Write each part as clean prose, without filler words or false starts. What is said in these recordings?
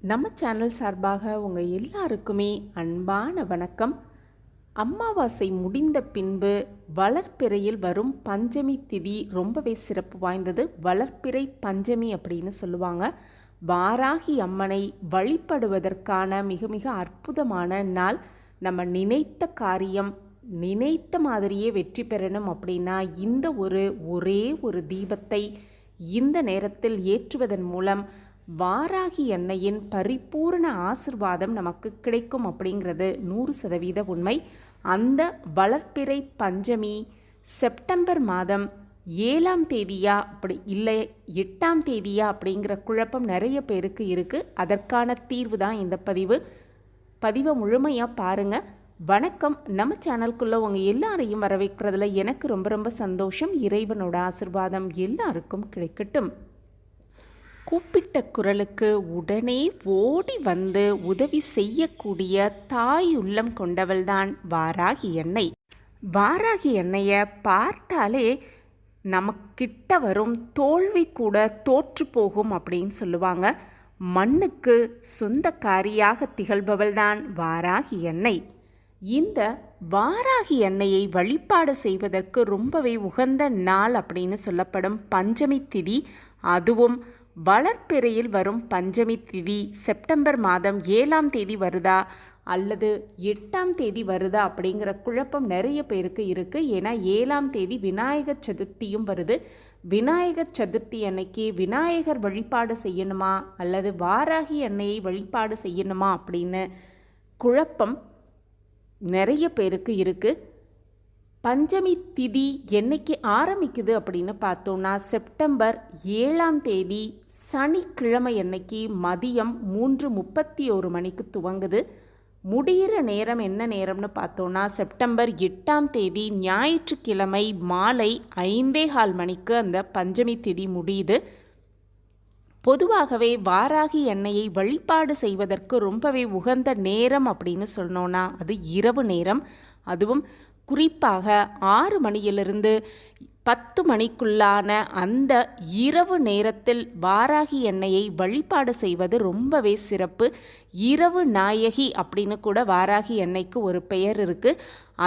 நம்ம சேனல் சார்பாக உங்கள் எல்லாருக்குமே அன்பான வணக்கம். அமாவாசை முடிந்த பின்பு வளர்ப்பிறையில் வரும் பஞ்சமி திதி ரொம்பவே சிறப்பு வாய்ந்தது. வளர்ப்பிறை பஞ்சமி அப்படின்னு சொல்லுவாங்க. வாராகி அம்மனை வழிபடுவதற்கான மிக மிக அற்புதமான நாள். நம்ம நினைத்த காரியம் நினைத்த மாதிரியே வெற்றி பெறணும் அப்படின்னா இந்த ஒரே ஒரு தீபத்தை இந்த நேரத்தில் ஏற்றுவதன் மூலம் வாராகி அன்னையின் பரிபூர்ண ஆசிர்வாதம் நமக்கு கிடைக்கும் அப்படிங்கிறது 100% உண்மை. அந்த வளர்ப்பிறை பஞ்சமி செப்டம்பர் மாதம் 7ஆம் தேதியா அப்படி இல்லை 8ஆம் தேதியா அப்படிங்கிற குழப்பம் நிறைய பேருக்கு இருக்குது. அதற்கான தீர்வு தான் இந்த பதிவை முழுமையாக பாருங்கள். வணக்கம். நம்ம சேனலுக்குள்ளே உங்கள் எல்லாரையும் வரவேற்கிறதுல எனக்கு ரொம்ப ரொம்ப சந்தோஷம். இறைவனோட ஆசிர்வாதம் எல்லாருக்கும் கிடைக்கட்டும். கூப்பிட்ட குரலுக்கு உடனே ஓடி வந்து உதவி செய்யக்கூடிய தாய் உள்ளம் கொண்டவள்தான் வாராகி அன்னை. வாராகி அன்னையை பார்த்தாலே நமக்கிட்ட வரும் தோல்வி கூட தோற்று போகும் அப்படின்னு சொல்லுவாங்க. மண்ணுக்கு சொந்தக்காரியாக திகழ்பவள்தான் வாராகி அன்னை. இந்த வாராகி அன்னையை வழிபாடு செய்வதற்கு ரொம்பவே உகந்த நாள் அப்படின்னு சொல்லப்படும் பஞ்சமி திதி, அதுவும் வளர்ப்பிறையில் வரும் பஞ்சமி திதி செப்டம்பர் மாதம் 7ஆம் தேதி வருதா அல்லது 8ஆம் தேதி வருதா அப்படிங்கிற குழப்பம் நிறைய பேருக்கு இருக்குது. ஏன்னா 7ஆம் தேதி விநாயகர் சதுர்த்தியும் வருது. விநாயகர் சதுர்த்தி அன்னைக்கு விநாயகர் வழிபாடு செய்யணுமா அல்லது வாராகி அன்னையை வழிபாடு செய்யணுமா அப்படின்னு குழப்பம் நிறைய பேருக்கு இருக்குது. பஞ்சமி திதி என்னைக்கு ஆரம்பிக்குது அப்படின்னு பார்த்தோன்னா செப்டம்பர் 7ஆம் தேதி சனிக்கிழமை அன்னைக்கு மதியம் 3:31 மணிக்கு துவங்குது. முடிகிற நேரம் என்ன நேரம்னு பார்த்தோன்னா செப்டம்பர் 8ஆம் தேதி ஞாயிற்றுக்கிழமை மாலை 5:15 மணிக்கு அந்த பஞ்சமி திதி முடியுது. பொதுவாகவே வாராகி அன்னையை வழிபாடு செய்வதற்கு ரொம்பவே உகந்த நேரம் அப்படின்னு சொன்னோன்னா அது இரவு நேரம். அதுவும் குறிப்பாக 6 மணியிலிருந்து 10 மணிக்குள்ளான அந்த இரவு நேரத்தில் வாராகி அன்னையை வழிபாடு செய்வது ரொம்பவே சிறப்பு. இரவு நாயகி அப்படின்னு கூட வாராகி அன்னைக்கு ஒரு பெயர் இருக்குது.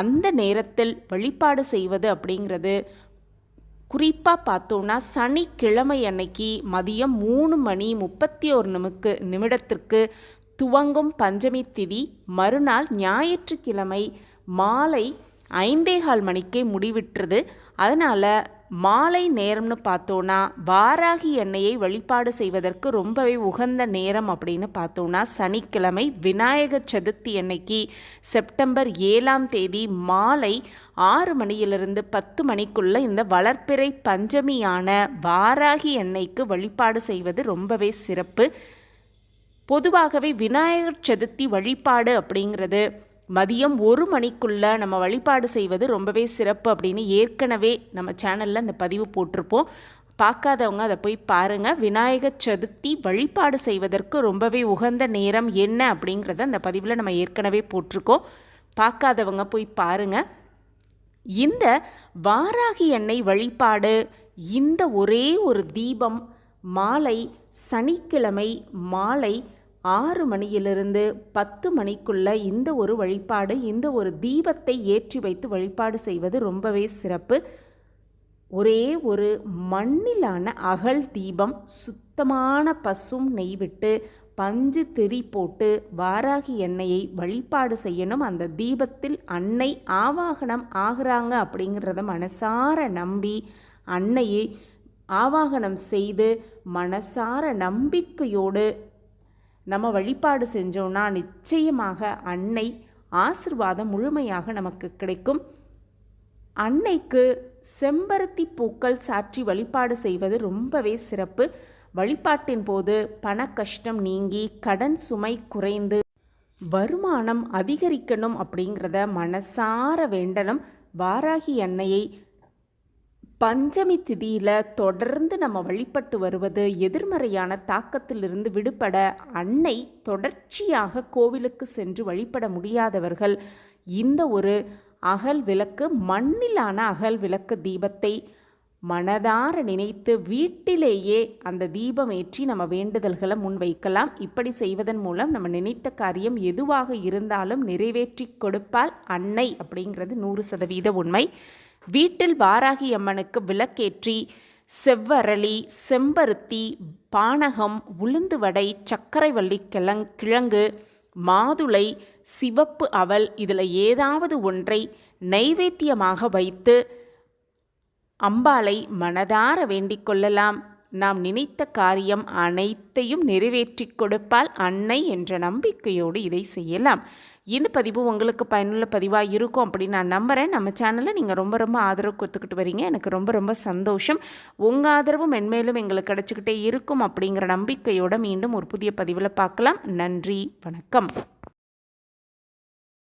அந்த நேரத்தில் வழிபாடு செய்வது அப்படிங்கிறது குறிப்பாக பார்த்தோன்னா சனிக்கிழமை அன்னைக்கு மதியம் 3:31 நிமிடத்திற்கு துவங்கும் பஞ்சமி திதி மறுநாள் ஞாயிற்றுக்கிழமை மாலை 5:15 மணிக்கே முடிவிட்டுருது. அதனால் மாலை நேரம்னு பார்த்தோன்னா வாராகி அன்னையை வழிபாடு செய்வதற்கு ரொம்பவே உகந்த நேரம் அப்படின்னு பார்த்தோன்னா சனிக்கிழமை விநாயகர் சதுர்த்தி அன்னைக்கு செப்டம்பர் 7ஆம் தேதி மாலை 6 மணியிலிருந்து 10 மணிக்குள்ளே இந்த வளர்ப்பிறை பஞ்சமியான வாராகி அன்னைக்கு வழிபாடு செய்வது ரொம்பவே சிறப்பு. பொதுவாகவே விநாயகர் சதுர்த்தி வழிபாடு அப்படிங்கிறது மதியம் 1 மணிக்குள்ளே நம்ம வழிபாடு செய்வது ரொம்பவே சிறப்பு அப்படின்னு ஏற்கனவே நம்ம சேனலில் அந்த பதிவு போட்டிருப்போம். பார்க்காதவங்க அதை போய் பாருங்கள். விநாயகர் சதுர்த்தி வழிபாடு செய்வதற்கு ரொம்பவே உகந்த நேரம் என்ன அப்படிங்கிறத அந்த பதிவில் நம்ம ஏற்கனவே போட்டிருக்கோம். பார்க்காதவங்க போய் பாருங்கள். இந்த வாராகி அன்னை வழிபாடு இந்த ஒரே ஒரு தீபம் மாலை சனிக்கிழமை மாலை 6 மணியிலிருந்து 10 மணிக்குள்ள இந்த ஒரு வழிபாடு, இந்த ஒரு தீபத்தை ஏற்றி வைத்து வழிபாடு செய்வது ரொம்பவே சிறப்பு. ஒரே ஒரு மண்ணிலான அகல் தீபம், சுத்தமான பசும் நெய் விட்டு பஞ்சு திரி போட்டு வாராகி அன்னையை வழிபாடு செய்யணும். அந்த தீபத்தில் அன்னை ஆவாகனம் ஆகிறாங்க அப்படிங்கிறத மனசார நம்பி அன்னையை ஆவாகனம் செய்து மனசார நம்பிக்கையோடு நம்ம வழிபாடு செஞ்சோன்னா நிச்சயமாக அன்னை ஆசிர்வாதம் முழுமையாக நமக்கு கிடைக்கும். அன்னைக்கு செம்பருத்தி பூக்கள் சாற்றி வழிபாடு செய்வது ரொம்பவே சிறப்பு. வழிபாட்டின் போது பண கஷ்டம் நீங்கி கடன் சுமை குறைந்து வருமானம் அதிகரிக்கணும் அப்படிங்கிறத மனசார வேண்டணும். வாராகி அன்னையை பஞ்சமி திதியில் தொடர்ந்து நம்ம வழிபட்டு வருவது எதிர்மறையான தாக்கத்திலிருந்து விடுபட அன்னை தொடர்ச்சியாக கோவிலுக்கு சென்று வழிபட முடியாதவர்கள் இந்த ஒரு அகல் விளக்கு, மண்ணிலான அகல் விளக்கு தீபத்தை மனதார நினைத்து வீட்டிலேயே அந்த தீபம் ஏற்றி நம்ம வேண்டுதல்களை முன்வைக்கலாம். இப்படி செய்வதன் மூலம் நம்ம நினைத்த காரியம் எதுவாக இருந்தாலும் நிறைவேற்றி கொடுப்பால் அன்னை அப்படிங்கிறது 100% உண்மை. வீட்டில் வாராகி அம்மனுக்கு விளக்கேற்றி செவ்வரளி, செம்பருத்தி, பானகம், உளுந்து வடை, சர்க்கரை வள்ளி கிழங்கு, மாதுளை, சிவப்பு அவல் இதில் ஏதாவது ஒன்றை நைவேத்தியமாக வைத்து அம்பாளை மனதார வேண்டிக் கொள்ளலாம். நாம் நினைத்த காரியம் அனைத்தையும் நிறைவேற்றி கொடுப்பால் அன்னை என்ற நம்பிக்கையோடு இதை செய்யலாம். இந்த பதிவு உங்களுக்கு பயனுள்ள பதிவாக இருக்கும் அப்படின்னு நான் நம்புகிறேன். நம்ம சேனலை நீங்கள் ரொம்ப ரொம்ப ஆதரவு கொடுத்துக்கிட்டு வரீங்க. எனக்கு ரொம்ப ரொம்ப சந்தோஷம். உங்கள் ஆதரவும் மென்மேலும் எங்களுக்கு கிடச்சிக்கிட்டே இருக்கும் அப்படிங்கிற நம்பிக்கையோடு மீண்டும் ஒரு புதிய பதிவில் பார்க்கலாம். நன்றி, வணக்கம்.